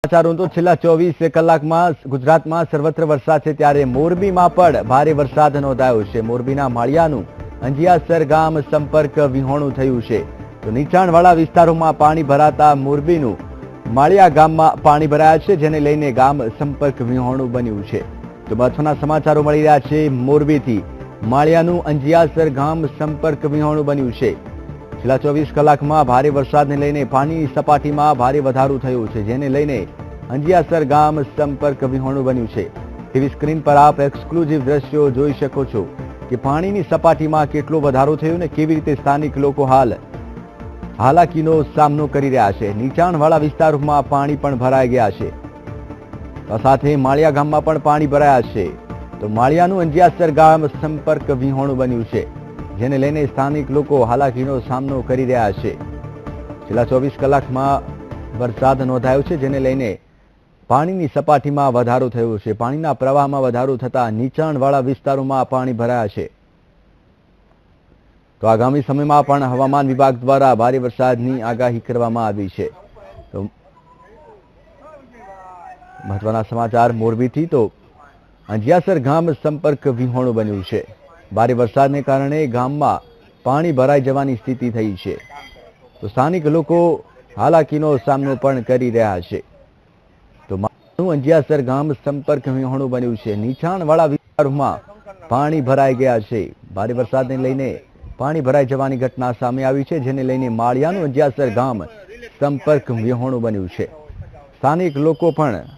સમાચારો તો છેલ્લા 24 કલાકમાં ગુજરાતમાં સર્વત્ર વરસાદ છે, ત્યારે મોરબીમાં પણ ભારે વરસાદ નોંધાયો છે। મોરબીના માળિયાનું અંજિયાસર ગામ સંપર્ક વિહોણું થયું છે, તો નીચાણવાળા વિસ્તારોમાં પાણી ભરાતા મોરબીનું માળિયા ગામમાં પાણી ભરાયા છે, જેને લઈને ગામ સંપર્ક વિહોણું બન્યું છે। તો મહત્વના સમાચારો મળી રહ્યા છે મોરબીથી। માળિયાનું અંજિયાસર ગામ સંપર્ક વિહોણું બન્યું છે। છેલ્લા 24 કલાકમાં ભારે વરસાદને લઈને પાણીની સપાટીમાં ભારે વધારો થયો છે, જેને લઈને અંજિયાસર ગામ સંપર્ક વિહોણું બન્યું છે। ટીવી સ્ક્રીન પર આપ એક્સક્લુઝિવ દ્રશ્યો જોઈ શકો છો કે પાણીની સપાટીમાં કેટલો વધારો થયો ને કેવી રીતે સ્થાનિક લોકો હાલાકીનો સામનો કરી રહ્યા છે। નીચાણવાળા વિસ્તારોમાં પાણી પણ ભરાઈ ગયા છે, સાથે માળિયા ગામમાં પણ પાણી ભરાયા છે। તો માળિયાનું અંજિયાસર ગામ સંપર્ક વિહોણું બન્યું છે, જેને લઈને સ્થાનિક લોકો હાલાકીનો સામનો કરી રહ્યા છે। છેલ્લા 24 કલાકમાં વરસાદ નોંધાયો છે, જેને લઈને પાણીની સપાટીમાં વધારો થયો છે। પાણીના પ્રવાહમાં વધારો થતા નીચાણવાળા વિસ્તારોમાં પાણી ભરાયા છે। તો આગામી સમયમાં પણ હવામાન વિભાગ દ્વારા ભારે વરસાદની આગાહી કરવામાં આવી છે। તો મહત્વના સમાચાર મોરબીથી। તો અંજિયાસર ગામ સંપર્ક વિહોણું બન્યું છે। ભારે વરસાદને કારણે ગામમાં પાણી ભરાઈ જવાની સ્થિતિ થઈ છે, તો સ્થાનિક લોકો હાલાકીનો સામનો પણ કરી રહ્યા છે। તો અંજિયાસર ગામ સંપર્ક વિહોણું બન્યું છે, નીચાણવાળા વિસ્તારોમાં પાણી ભરાઈ ગયા છે। ભારે વરસાદને લઈને પાણી ભરાઈ જવાની ઘટના સામે આવી છે, જેને લઈને માળિયાનું અંજિયાસર ગામ સંપર્ક વિહોણું બન્યું છે। સ્થાનિક લોકો પણ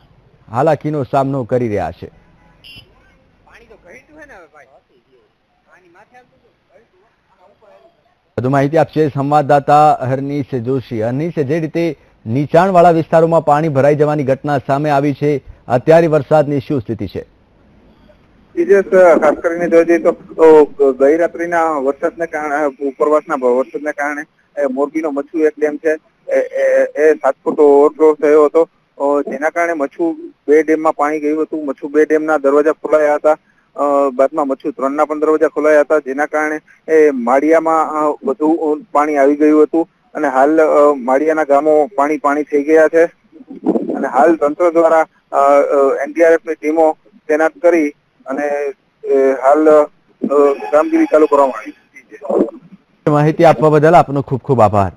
હાલાકીનો સામનો કરી રહ્યા છે। વધુ માહિતી આપશે સંવાદદાતા હરનીશ જોશી। હરનીશ, જે રીતે નીચાણવાળા વિસ્તારોમાં પાણી ભરાઈ જવાની ઘટના સામે આવી છે, અત્યારે વરસાદની શું સ્થિતિ છે? ખાસ કરીને જોઈએ તો ગઈ રાત્રિના વરસાદને કારણે ઉપરવાસના વરસાદને કારણે મોરબીનો મચ્છુ એક ડેમ છે એ 7 ફૂટ ઓવરફ્લો થયો હતો, જેના કારણે મચ્છુ 2 ડેમમાં પાણી ગયું હતું। મચ્છુ 2 ડેમના દરવાજા ખોલાયા હતા, બાદમાં મચ્છુ 3ના પણ દરવાજા ખોલાયા હતા, જેના કારણે માળિયામાં વધુ પાણી આવી ગયું હતું અને હાલ માળિયાના ગામો પાણી થઈ ગયા છે અને હાલ તંત્ર દ્વારા એનડીઆરએફની ટીમો તૈનાત કરી અને હાલ કામગીરી ચાલુ કરવામાં આવી છે। માહિતી આપવા બદલ આપનો ખૂબ ખૂબ આભાર।